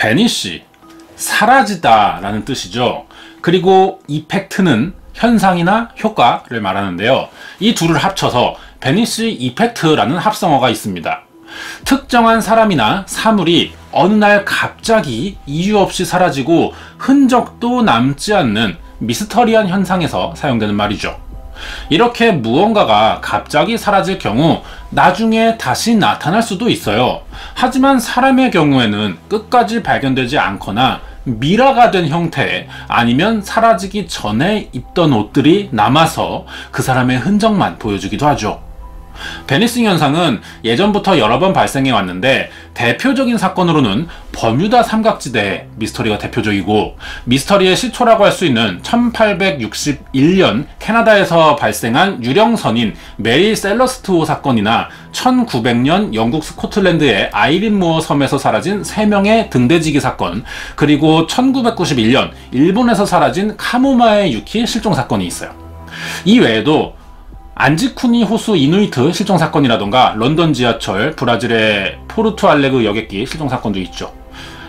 vanish, 사라지다 라는 뜻이죠. 그리고 이펙트는 현상이나 효과를 말하는데요. 이 둘을 합쳐서 vanish 이펙트라는 합성어가 있습니다. 특정한 사람이나 사물이 어느 날 갑자기 이유 없이 사라지고 흔적도 남지 않는 미스터리한 현상에서 사용되는 말이죠. 이렇게 무언가가 갑자기 사라질 경우 나중에 다시 나타날 수도 있어요. 하지만 사람의 경우에는 끝까지 발견되지 않거나 미라가 된 형태, 아니면 사라지기 전에 입던 옷들이 남아서 그 사람의 흔적만 보여주기도 하죠. 베니싱 현상은 예전부터 여러 번 발생해 왔는데, 대표적인 사건으로는 버뮤다 삼각지대 미스터리가 대표적이고, 미스터리의 시초라고 할 수 있는 1861년 캐나다에서 발생한 유령선인 메리 셀러스트호 사건이나 1900년 영국 스코틀랜드의 아이린 무어 섬에서 사라진 3명의 등대지기 사건, 그리고 1991년 일본에서 사라진 카모마의 유키 실종 사건이 있어요. 이 외에도 안지쿠니 호수 이누이트 실종 사건이라던가 런던 지하철, 브라질의 포르투 알레그 여객기 실종 사건도 있죠.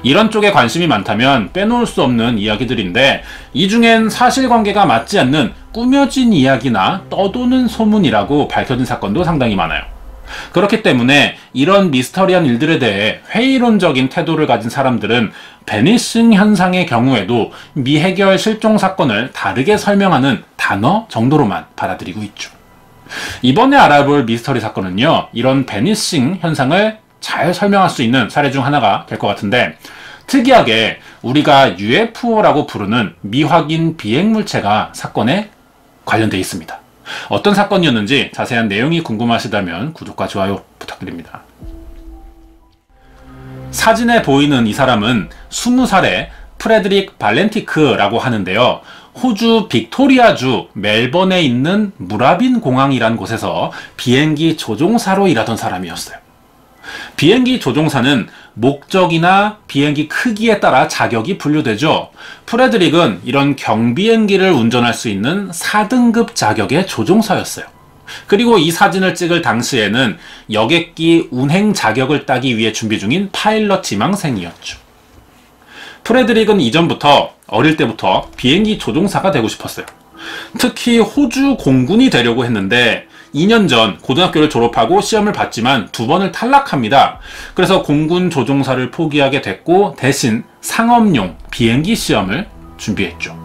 이런 쪽에 관심이 많다면 빼놓을 수 없는 이야기들인데, 이 중엔 사실관계가 맞지 않는 꾸며진 이야기나 떠도는 소문이라고 밝혀진 사건도 상당히 많아요. 그렇기 때문에 이런 미스터리한 일들에 대해 회의론적인 태도를 가진 사람들은 베니싱 현상의 경우에도 미해결 실종 사건을 다르게 설명하는 단어 정도로만 받아들이고 있죠. 이번에 알아볼 미스터리 사건은요, 이런 베니싱 현상을 잘 설명할 수 있는 사례 중 하나가 될 것 같은데, 특이하게 우리가 UFO라고 부르는 미확인 비행물체가 사건에 관련되어 있습니다. 어떤 사건이었는지 자세한 내용이 궁금하시다면 구독과 좋아요 부탁드립니다. 사진에 보이는 이 사람은 20살의 프레드릭 발렌티크라고 하는데요. 호주 빅토리아주 멜번에 있는 무라빈 공항이란 곳에서 비행기 조종사로 일하던 사람이었어요. 비행기 조종사는 목적이나 비행기 크기에 따라 자격이 분류되죠. 프레드릭은 이런 경비행기를 운전할 수 있는 4등급 자격의 조종사였어요. 그리고 이 사진을 찍을 당시에는 여객기 운행 자격을 따기 위해 준비 중인 파일럿 지망생이었죠. 프레드릭은 이전부터, 어릴 때부터 비행기 조종사가 되고 싶었어요. 특히 호주 공군이 되려고 했는데 2년 전 고등학교를 졸업하고 시험을 봤지만 2번을 탈락합니다. 그래서 공군 조종사를 포기하게 됐고 대신 상업용 비행기 시험을 준비했죠.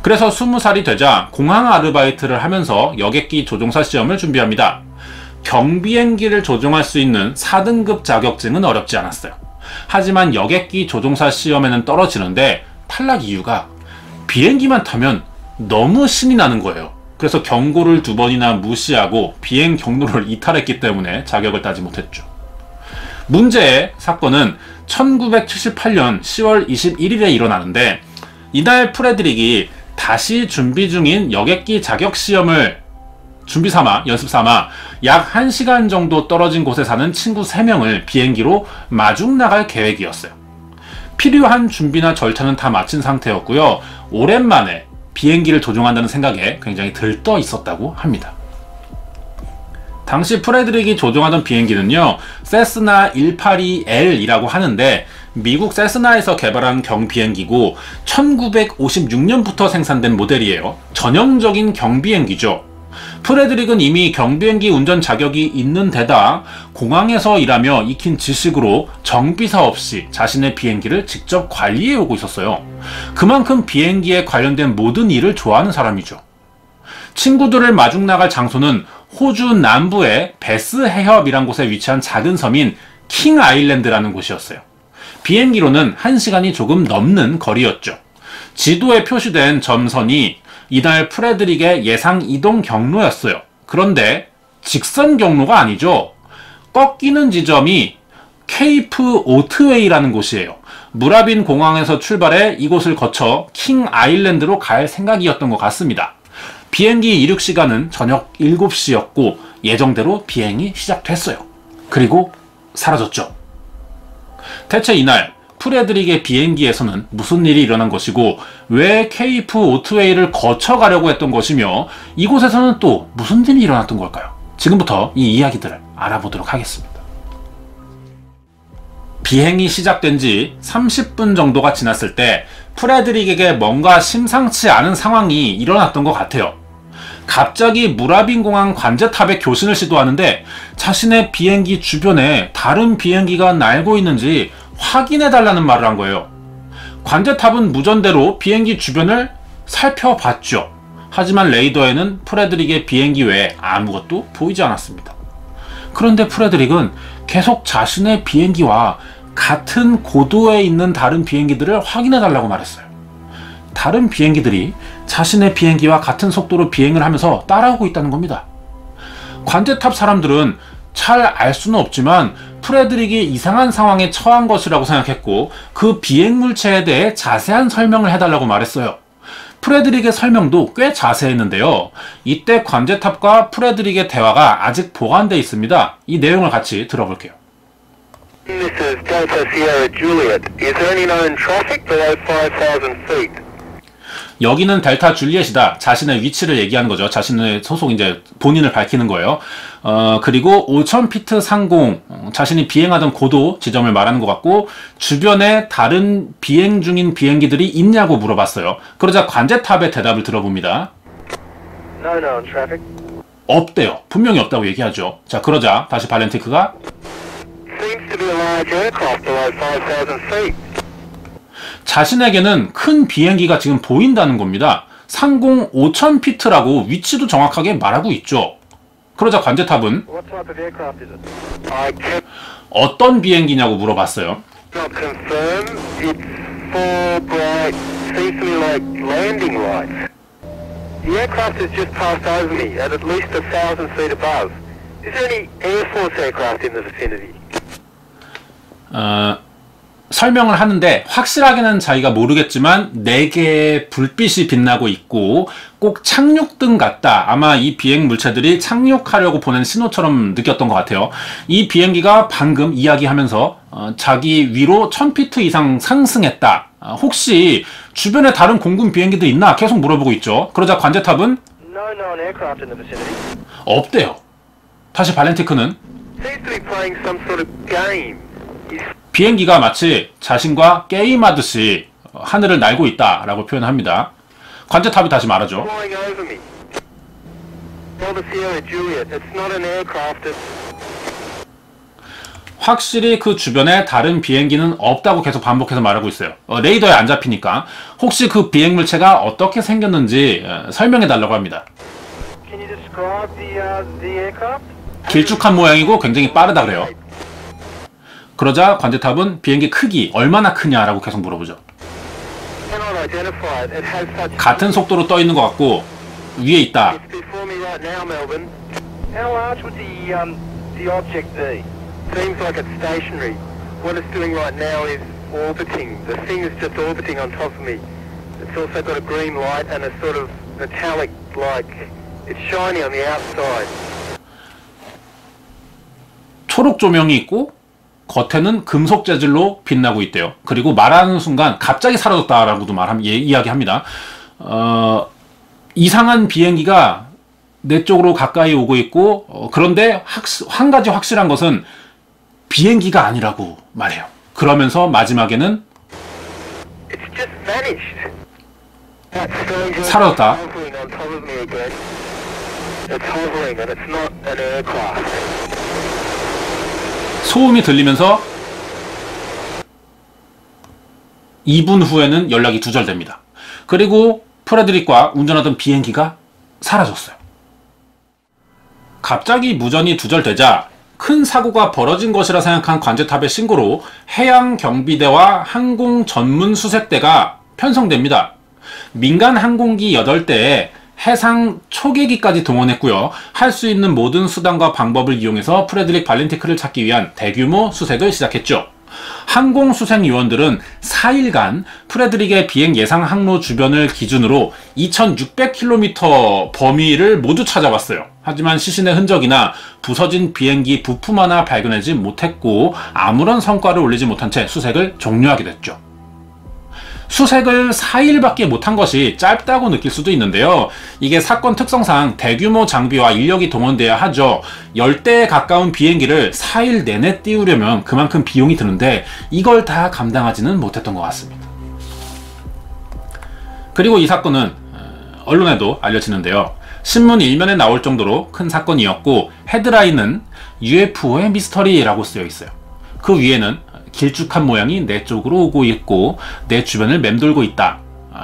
그래서 20살이 되자 공항 아르바이트를 하면서 여객기 조종사 시험을 준비합니다. 경비행기를 조종할 수 있는 4등급 자격증은 어렵지 않았어요. 하지만 여객기 조종사 시험에는 떨어지는데 탈락 이유가 비행기만 타면 너무 신이 나는 거예요. 그래서 경고를 2번이나 무시하고 비행 경로를 이탈했기 때문에 자격을 따지 못했죠. 문제의 사건은 1978년 10월 21일에 일어나는데, 이날 프레드릭이 다시 준비 중인 여객기 자격 시험을 연습 삼아 약 1시간 정도 떨어진 곳에 사는 친구 3명을 비행기로 마중 나갈 계획이었어요. 필요한 준비나 절차는 다 마친 상태였고요. 오랜만에 비행기를 조종한다는 생각에 굉장히 들떠 있었다고 합니다. 당시 프레드릭이 조종하던 비행기는요, 세스나 182L이라고 하는데 미국 세스나에서 개발한 경비행기고 1956년부터 생산된 모델이에요. 전형적인 경비행기죠. 프레드릭은 이미 경비행기 운전 자격이 있는 데다 공항에서 일하며 익힌 지식으로 정비사 없이 자신의 비행기를 직접 관리해 오고 있었어요. 그만큼 비행기에 관련된 모든 일을 좋아하는 사람이죠. 친구들을 마중 나갈 장소는 호주 남부의 베스 해협이란 곳에 위치한 작은 섬인 킹 아일랜드라는 곳이었어요. 비행기로는 1시간이 조금 넘는 거리였죠. 지도에 표시된 점선이 이날 프레드릭의 예상 이동 경로였어요. 그런데 직선 경로가 아니죠. 꺾이는 지점이 케이프 오트웨이라는 곳이에요. 무라빈 공항에서 출발해 이곳을 거쳐 킹 아일랜드로 갈 생각이었던 것 같습니다. 비행기 이륙 시간은 저녁 7시였고 예정대로 비행이 시작됐어요. 그리고 사라졌죠. 대체 이날 프레드릭의 비행기에서는 무슨 일이 일어난 것이고 왜 케이프 오트웨이를 거쳐가려고 했던 것이며 이곳에서는 또 무슨 일이 일어났던 걸까요? 지금부터 이 이야기들을 알아보도록 하겠습니다. 비행이 시작된 지 30분 정도가 지났을 때 프레드릭에게 뭔가 심상치 않은 상황이 일어났던 것 같아요. 갑자기 무라빈 공항 관제탑에 교신을 시도하는데 자신의 비행기 주변에 다른 비행기가 날고 있는지 확인해달라는 말을 한 거예요. 관제탑은 무전대로 비행기 주변을 살펴봤죠. 하지만 레이더에는 프레드릭의 비행기 외에 아무것도 보이지 않았습니다. 그런데 프레드릭은 계속 자신의 비행기와 같은 고도에 있는 다른 비행기들을 확인해달라고 말했어요. 다른 비행기들이 자신의 비행기와 같은 속도로 비행을 하면서 따라오고 있다는 겁니다. 관제탑 사람들은 잘 알 수는 없지만 프레드릭이 이상한 상황에 처한 것이라고 생각했고 그 비행 물체에 대해 자세한 설명을 해달라고 말했어요. 프레드릭의 설명도 꽤 자세했는데요. 이때 관제탑과 프레드릭의 대화가 아직 보관되어 있습니다. 이 내용을 같이 들어볼게요. This is Delta Sierra Juliet. Is there any known traffic below 5,000 feet? 여기는 델타 줄리엣이다. 자신의 위치를 얘기하는 거죠. 자신의 소속 이제 본인을 밝히는 거예요. 그리고 5,000피트 상공, 자신이 비행하던 고도 지점을 말하는 것 같고 주변에 다른 비행 중인 비행기들이 있냐고 물어봤어요. 그러자 관제탑의 대답을 들어봅니다. No known traffic. 없대요. 분명히 없다고 얘기하죠. 자, 그러자 다시 발렌티크가 Seems to be a large aircraft below 5,000 feet. 자신에게는 큰 비행기가 지금 보인다는 겁니다. 상공 5,000피트라고 위치도 정확하게 말하고 있죠. 그러자 관제탑은 What type of aircraft is it? I cannot 어떤 비행기냐고 물어봤어요. confirm. It's four bright, seems to me like landing lights. The aircraft has just passed over me at least 1,000 feet above. Is there any Air Force aircraft in the vicinity? 설명을 하는데 확실하게는 자기가 모르겠지만 4개의 불빛이 빛나고 있고 꼭 착륙등 같다. 아마 이 비행 물체들이 착륙하려고 보낸 신호처럼 느꼈던 것 같아요. 이 비행기가 방금 이야기하면서 자기 위로 1,000피트 이상 상승했다. 혹시 주변에 다른 공군 비행기도 있나 계속 물어보고 있죠. 그러자 관제탑은 No known aircraft in the vicinity. 없대요. 다시 발렌티크는 Seems to be playing some sort of game. Is 비행기가 마치 자신과 게임하듯이 하늘을 날고 있다라고 표현합니다. 관제탑이 다시 말하죠. flying over me. Delta Sierra Juliet. It's not an aircraft. 확실히 그 주변에 다른 비행기는 없다고 계속 반복해서 말하고 있어요. 레이더에 안 잡히니까 혹시 그 비행 물체가 어떻게 생겼는지 설명해 달라고 합니다. Can you describe the aircraft? 길쭉한 모양이고 굉장히 빠르다 그래요. 그러자 관제탑은 비행기 크기 얼마나 크냐라고 계속 물어보죠. Cannot identify it. It has such. 같은 속도로 떠 있는 것 같고 위에 있다. It's before me right now, Melbourne. How large would the object be? Seems like it's stationary. What it's doing right now is orbiting. The thing is just orbiting on top of me. It's also got a green light and a sort of metallic, like it's shiny on the outside. 초록 조명이 있고 겉에는 금속 재질로 빛나고 있대요. 그리고 말하는 순간 갑자기 사라졌다라고도 이야기합니다. 이상한 비행기가 내 쪽으로 가까이 오고 있고 그런데 한 가지 확실한 것은 비행기가 아니라고 말해요. 그러면서 마지막에는 It's just vanished. That stranger 사라졌다. is hovering on top of me again. It's hovering and it's not an aircraft. 소음이 들리면서 2분 후에는 연락이 두절됩니다. 그리고 프레드릭과 운전하던 비행기가 사라졌어요. 갑자기 무전이 두절되자 큰 사고가 벌어진 것이라 생각한 관제탑의 신고로 해양경비대와 항공전문수색대가 편성됩니다. 민간 항공기 8대에 해상 초계기까지 동원했고요. 할 수 있는 모든 수단과 방법을 이용해서 프레드릭 발렌티크를 찾기 위한 대규모 수색을 시작했죠. 항공수색요원들은 4일간 프레드릭의 비행 예상 항로 주변을 기준으로 2,600km 범위를 모두 찾아봤어요. 하지만 시신의 흔적이나 부서진 비행기 부품 하나 발견하지 못했고 아무런 성과를 올리지 못한 채 수색을 종료하게 됐죠. 수색을 4일밖에 못한 것이 짧다고 느낄 수도 있는데요. 이게 사건 특성상 대규모 장비와 인력이 동원돼야 하죠. 10대에 가까운 비행기를 4일 내내 띄우려면 그만큼 비용이 드는데 이걸 다 감당하지는 못했던 것 같습니다. 그리고 이 사건은 언론에도 알려지는데요. 신문 일면에 나올 정도로 큰 사건이었고 헤드라인은 UFO의 미스터리라고 쓰여 있어요. 그 위에는 길쭉한 모양이 내 쪽으로 오고 있고 내 주변을 맴돌고 있다.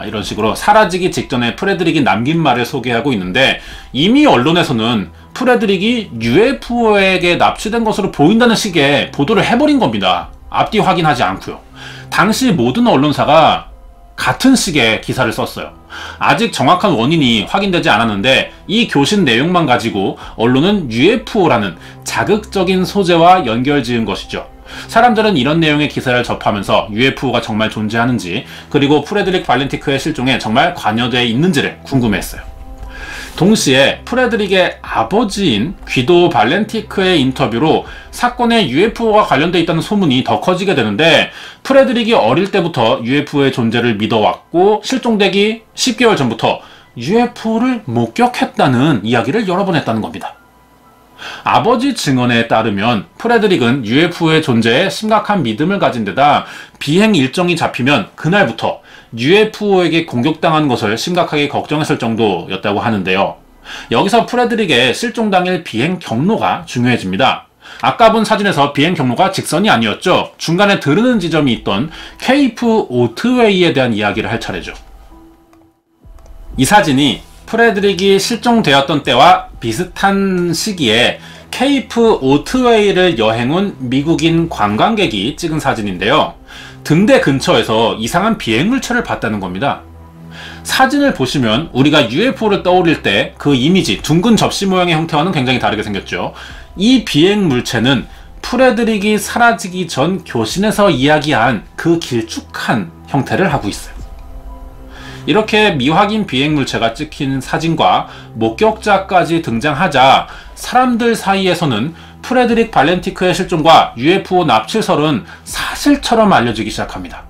이런 식으로 사라지기 직전에 프레드릭이 남긴 말을 소개하고 있는데 이미 언론에서는 프레드릭이 UFO에게 납치된 것으로 보인다는 식의 보도를 해버린 겁니다. 앞뒤 확인하지 않고요. 당시 모든 언론사가 같은 식의 기사를 썼어요. 아직 정확한 원인이 확인되지 않았는데 이 교신 내용만 가지고 언론은 UFO라는 자극적인 소재와 연결지은 것이죠. 사람들은 이런 내용의 기사를 접하면서 UFO가 정말 존재하는지 그리고 프레드릭 발렌티크의 실종에 정말 관여되어 있는지를 궁금해했어요. 동시에 프레드릭의 아버지인 귀도 발렌티크의 인터뷰로 사건에 UFO가 관련되어 있다는 소문이 더 커지게 되는데 프레드릭이 어릴 때부터 UFO의 존재를 믿어왔고 실종되기 10개월 전부터 UFO를 목격했다는 이야기를 여러 번 했다는 겁니다. 아버지 증언에 따르면 프레드릭은 UFO의 존재에 심각한 믿음을 가진 데다 비행 일정이 잡히면 그날부터 UFO에게 공격당한 것을 심각하게 걱정했을 정도였다고 하는데요. 여기서 프레드릭의 실종 당일 비행 경로가 중요해집니다. 아까 본 사진에서 비행 경로가 직선이 아니었죠. 중간에 들르는 지점이 있던 케이프 오트웨이에 대한 이야기를 할 차례죠. 이 사진이 프레드릭이 실종되었던 때와 비슷한 시기에 케이프 오트웨이를 여행 온 미국인 관광객이 찍은 사진인데요. 등대 근처에서 이상한 비행물체를 봤다는 겁니다. 사진을 보시면 우리가 UFO를 떠올릴 때 그 이미지, 둥근 접시 모양의 형태와는 굉장히 다르게 생겼죠. 이 비행물체는 프레드릭이 사라지기 전 교신에서 이야기한 그 길쭉한 형태를 하고 있어요. 이렇게 미확인 비행물체가 찍힌 사진과 목격자까지 등장하자 사람들 사이에서는 프레드릭 발렌티크의 실종과 UFO 납치설은 사실처럼 알려지기 시작합니다.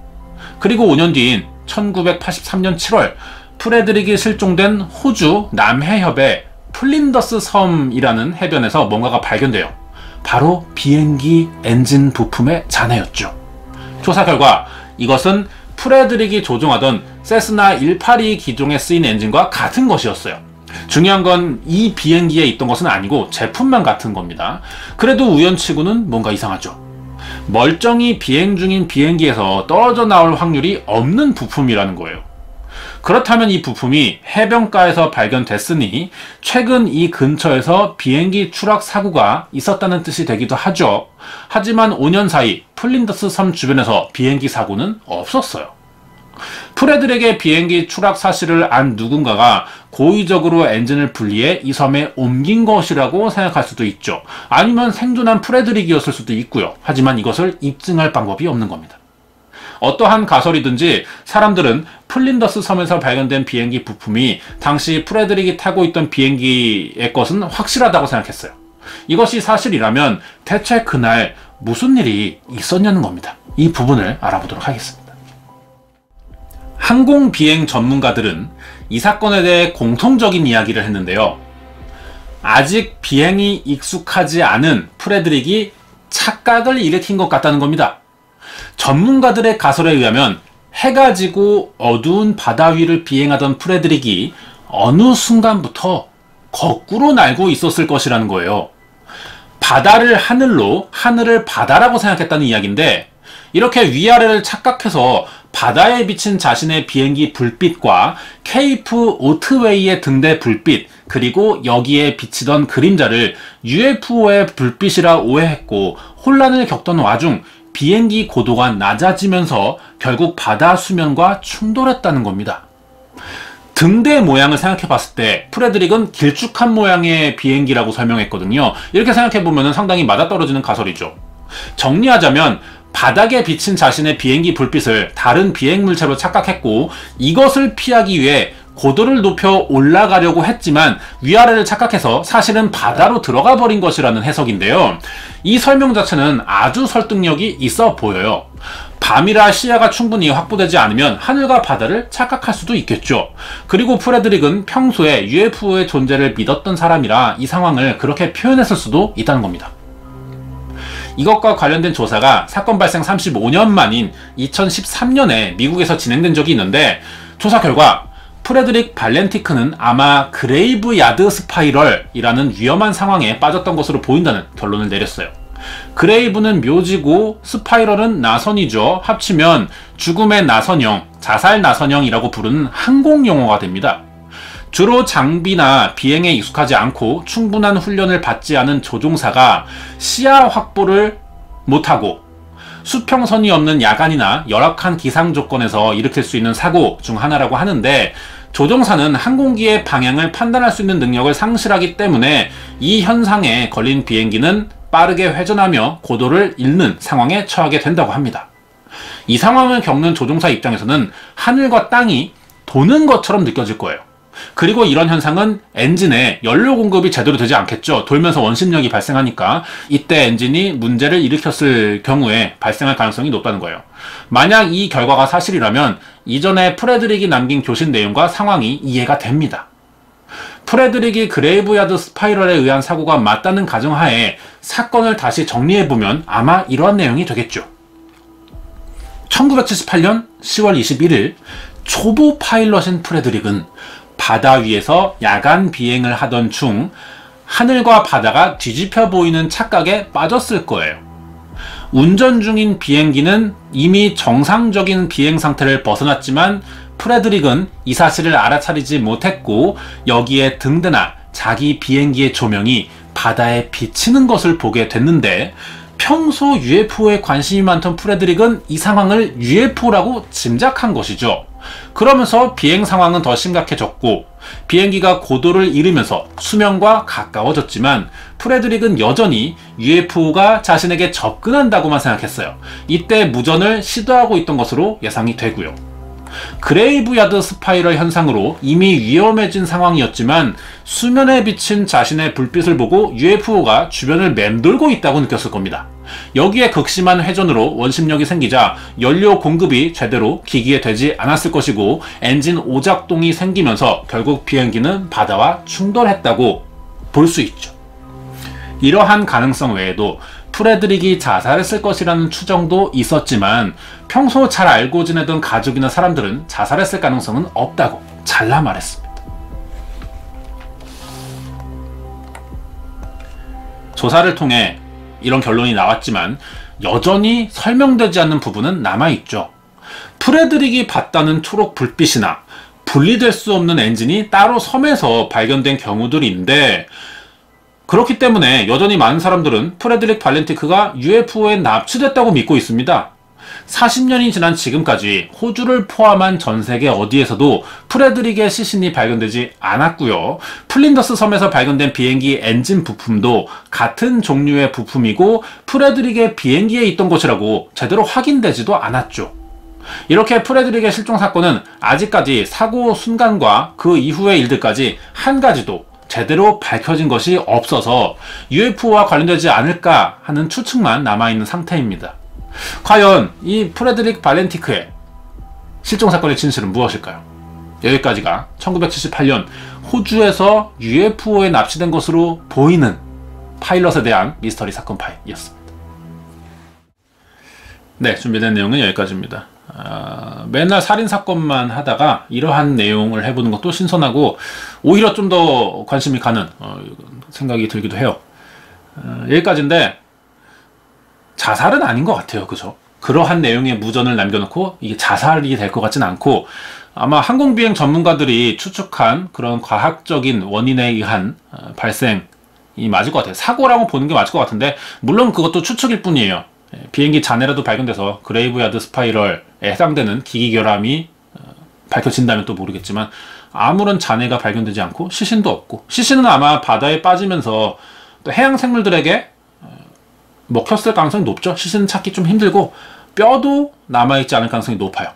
그리고 5년 뒤인 1983년 7월 프레드릭이 실종된 호주 남해협의 플린더스 섬이라는 해변에서 뭔가가 발견돼요. 바로 비행기 엔진 부품의 잔해였죠. 조사 결과 이것은 프레드릭이 조종하던 세스나 182 기종에 쓰인 엔진과 같은 것이었어요. 중요한 건 이 비행기에 있던 것은 아니고 제품만 같은 겁니다. 그래도 우연치고는 뭔가 이상하죠. 멀쩡히 비행 중인 비행기에서 떨어져 나올 확률이 없는 부품이라는 거예요. 그렇다면 이 부품이 해변가에서 발견됐으니 최근 이 근처에서 비행기 추락 사고가 있었다는 뜻이 되기도 하죠. 하지만 5년 사이 플린더스 섬 주변에서 비행기 사고는 없었어요. 프레드릭의 비행기 추락 사실을 안 누군가가 고의적으로 엔진을 분리해 이 섬에 옮긴 것이라고 생각할 수도 있죠. 아니면 생존한 프레드릭이었을 수도 있고요. 하지만 이것을 입증할 방법이 없는 겁니다. 어떠한 가설이든지 사람들은 플린더스 섬에서 발견된 비행기 부품이 당시 프레드릭이 타고 있던 비행기의 것은 확실하다고 생각했어요. 이것이 사실이라면 대체 그날 무슨 일이 있었냐는 겁니다. 이 부분을 알아보도록 하겠습니다. 항공비행 전문가들은 이 사건에 대해 공통적인 이야기를 했는데요. 아직 비행이 익숙하지 않은 프레드릭이 착각을 일으킨 것 같다는 겁니다. 전문가들의 가설에 의하면 해가 지고 어두운 바다 위를 비행하던 프레드릭이 어느 순간부터 거꾸로 날고 있었을 것이라는 거예요. 바다를 하늘로, 하늘을 바다라고 생각했다는 이야기인데 이렇게 위아래를 착각해서 바다에 비친 자신의 비행기 불빛과 케이프 오트웨이의 등대 불빛 그리고 여기에 비치던 그림자를 UFO의 불빛이라 오해했고 혼란을 겪던 와중 비행기 고도가 낮아지면서 결국 바다 수면과 충돌했다는 겁니다. 등대 모양을 생각해 봤을 때 프레드릭은 길쭉한 모양의 비행기라고 설명했거든요. 이렇게 생각해 보면 상당히 맞아떨어지는 가설이죠. 정리하자면 바닥에 비친 자신의 비행기 불빛을 다른 비행물체로 착각했고 이것을 피하기 위해 고도를 높여 올라가려고 했지만 위아래를 착각해서 사실은 바다로 들어가 버린 것이라는 해석인데요. 이 설명 자체는 아주 설득력이 있어 보여요. 밤이라 시야가 충분히 확보되지 않으면 하늘과 바다를 착각할 수도 있겠죠. 그리고 프레드릭은 평소에 UFO의 존재를 믿었던 사람이라 이 상황을 그렇게 표현했을 수도 있다는 겁니다. 이것과 관련된 조사가 사건 발생 35년 만인 2013년에 미국에서 진행된 적이 있는데, 조사 결과 프레드릭 발렌티크는 아마 그레이브 야드 스파이럴이라는 위험한 상황에 빠졌던 것으로 보인다는 결론을 내렸어요. 그레이브는 묘지고 스파이럴은 나선이죠. 합치면 죽음의 나선형, 자살 나선형이라고 부르는 항공용어가 됩니다. 주로 장비나 비행에 익숙하지 않고 충분한 훈련을 받지 않은 조종사가 시야 확보를 못하고 수평선이 없는 야간이나 열악한 기상 조건에서 일으킬 수 있는 사고 중 하나라고 하는데, 조종사는 항공기의 방향을 판단할 수 있는 능력을 상실하기 때문에 이 현상에 걸린 비행기는 빠르게 회전하며 고도를 잃는 상황에 처하게 된다고 합니다. 이 상황을 겪는 조종사 입장에서는 하늘과 땅이 도는 것처럼 느껴질 거예요. 그리고 이런 현상은 엔진에 연료 공급이 제대로 되지 않겠죠. 돌면서 원심력이 발생하니까 이때 엔진이 문제를 일으켰을 경우에 발생할 가능성이 높다는 거예요. 만약 이 결과가 사실이라면 이전에 프레드릭이 남긴 교신 내용과 상황이 이해가 됩니다. 프레드릭이 그레이브야드 스파이럴에 의한 사고가 맞다는 가정하에 사건을 다시 정리해보면 아마 이러한 내용이 되겠죠. 1978년 10월 21일 초보 파일럿인 프레드릭은 바다 위에서 야간 비행을 하던 중 하늘과 바다가 뒤집혀 보이는 착각에 빠졌을 거예요. 운전 중인 비행기는 이미 정상적인 비행 상태를 벗어났지만 프레드릭은 이 사실을 알아차리지 못했고, 여기에 등대나 자기 비행기의 조명이 바다에 비치는 것을 보게 됐는데, 평소 UFO에 관심이 많던 프레드릭은 이 상황을 UFO라고 짐작한 것이죠. 그러면서 비행 상황은 더 심각해졌고 비행기가 고도를 잃으면서 수면과 가까워졌지만 프레드릭은 여전히 UFO가 자신에게 접근한다고만 생각했어요. 이때 무전을 시도하고 있던 것으로 예상이 되고요. 그레이브야드 스파이럴 현상으로 이미 위험해진 상황이었지만 수면에 비친 자신의 불빛을 보고 UFO가 주변을 맴돌고 있다고 느꼈을 겁니다. 여기에 극심한 회전으로 원심력이 생기자 연료 공급이 제대로 기기에 되지 않았을 것이고 엔진 오작동이 생기면서 결국 비행기는 바다와 충돌했다고 볼 수 있죠. 이러한 가능성 외에도 프레드릭이 자살했을 것이라는 추정도 있었지만 평소 잘 알고 지내던 가족이나 사람들은 자살했을 가능성은 없다고 잘라 말했습니다. 조사를 통해 이런 결론이 나왔지만 여전히 설명되지 않는 부분은 남아있죠. 프레드릭이 봤다는 초록 불빛이나 분리될 수 없는 엔진이 따로 섬에서 발견된 경우들인데, 그렇기 때문에 여전히 많은 사람들은 프레드릭 발렌티크가 UFO에 납치됐다고 믿고 있습니다. 40년이 지난 지금까지 호주를 포함한 전 세계 어디에서도 프레드릭의 시신이 발견되지 않았고요. 플린더스 섬에서 발견된 비행기 엔진 부품도 같은 종류의 부품이고 프레드릭의 비행기에 있던 것이라고 제대로 확인되지도 않았죠. 이렇게 프레드릭의 실종 사건은 아직까지 사고 순간과 그 이후의 일들까지 한 가지도 제대로 밝혀진 것이 없어서 UFO와 관련되지 않을까 하는 추측만 남아있는 상태입니다. 과연 이 프레드릭 발렌티크의 실종 사건의 진실은 무엇일까요? 여기까지가 1978년 호주에서 UFO에 납치된 것으로 보이는 파일럿에 대한 미스터리 사건 파일이었습니다. 네, 준비된 내용은 여기까지입니다. 맨날 살인사건만 하다가 이러한 내용을 해보는 것도 신선하고 오히려 좀 더 관심이 가는 생각이 들기도 해요. 여기까지인데 자살은 아닌 것 같아요. 그죠? 그러한 내용의 무전을 남겨놓고 이게 자살이 될 것 같진 않고 아마 항공비행 전문가들이 추측한 그런 과학적인 원인에 의한 발생이 맞을 것 같아요. 사고라고 보는 게 맞을 것 같은데 물론 그것도 추측일 뿐이에요. 비행기 잔해라도 발견돼서 그레이브야드 스파이럴에 해당되는 기기 결함이 밝혀진다면 또 모르겠지만 아무런 잔해가 발견되지 않고 시신도 없고 시신은 아마 바다에 빠지면서 또 해양 생물들에게 먹혔을 가능성이 높죠. 시신은 찾기 좀 힘들고 뼈도 남아있지 않을 가능성이 높아요.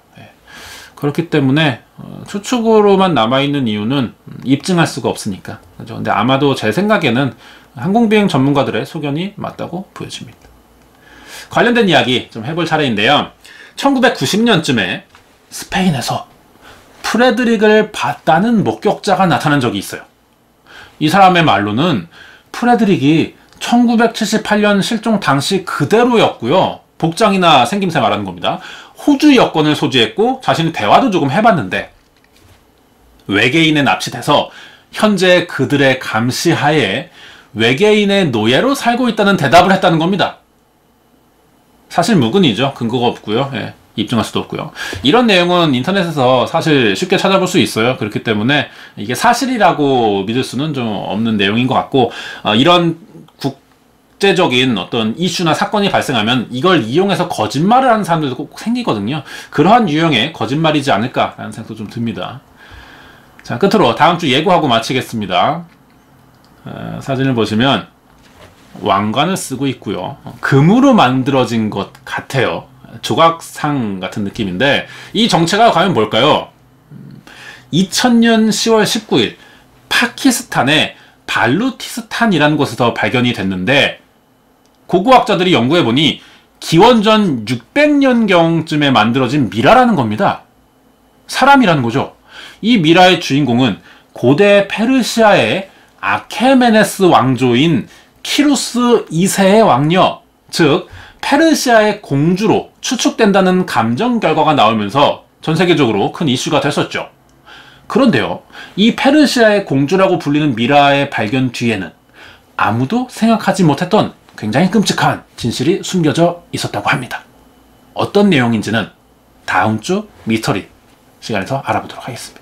그렇기 때문에 추측으로만 남아있는 이유는 입증할 수가 없으니까. 그죠? 근데 아마도 제 생각에는 항공비행 전문가들의 소견이 맞다고 보여집니다. 관련된 이야기 좀 해볼 차례인데요. 1990년쯤에 스페인에서 프레드릭을 봤다는 목격자가 나타난 적이 있어요. 이 사람의 말로는 프레드릭이 1978년 실종 당시 그대로였고요. 복장이나 생김새 말하는 겁니다. 호주 여권을 소지했고 자신이 대화도 조금 해봤는데 외계인에 납치돼서 현재 그들의 감시하에 외계인의 노예로 살고 있다는 대답을 했다는 겁니다. 사실 무근이죠. 근거가 없고요. 예, 입증할 수도 없고요. 이런 내용은 인터넷에서 사실 쉽게 찾아볼 수 있어요. 그렇기 때문에 이게 사실이라고 믿을 수는 좀 없는 내용인 것 같고, 이런 국제적인 어떤 이슈나 사건이 발생하면 이걸 이용해서 거짓말을 하는 사람들도 꼭 생기거든요. 그러한 유형의 거짓말이지 않을까라는 생각도 좀 듭니다. 자, 끝으로 다음 주 예고하고 마치겠습니다. 사진을 보시면 왕관을 쓰고 있고요. 금으로 만들어진 것 같아요. 조각상 같은 느낌인데 이 정체가 과연 뭘까요? 2000년 10월 19일 파키스탄의 발루티스탄이라는 곳에서 발견이 됐는데 고고학자들이 연구해보니 기원전 600년경쯤에 만들어진 미라라는 겁니다. 사람이라는 거죠. 이 미라의 주인공은 고대 페르시아의 아케메네스 왕조인 키루스 2세의 왕녀, 즉 페르시아의 공주로 추측된다는 감정 결과가 나오면서 전 세계적으로 큰 이슈가 됐었죠. 그런데요, 이 페르시아의 공주라고 불리는 미라의 발견 뒤에는 아무도 생각하지 못했던 굉장히 끔찍한 진실이 숨겨져 있었다고 합니다. 어떤 내용인지는 다음 주 미스터리 시간에서 알아보도록 하겠습니다.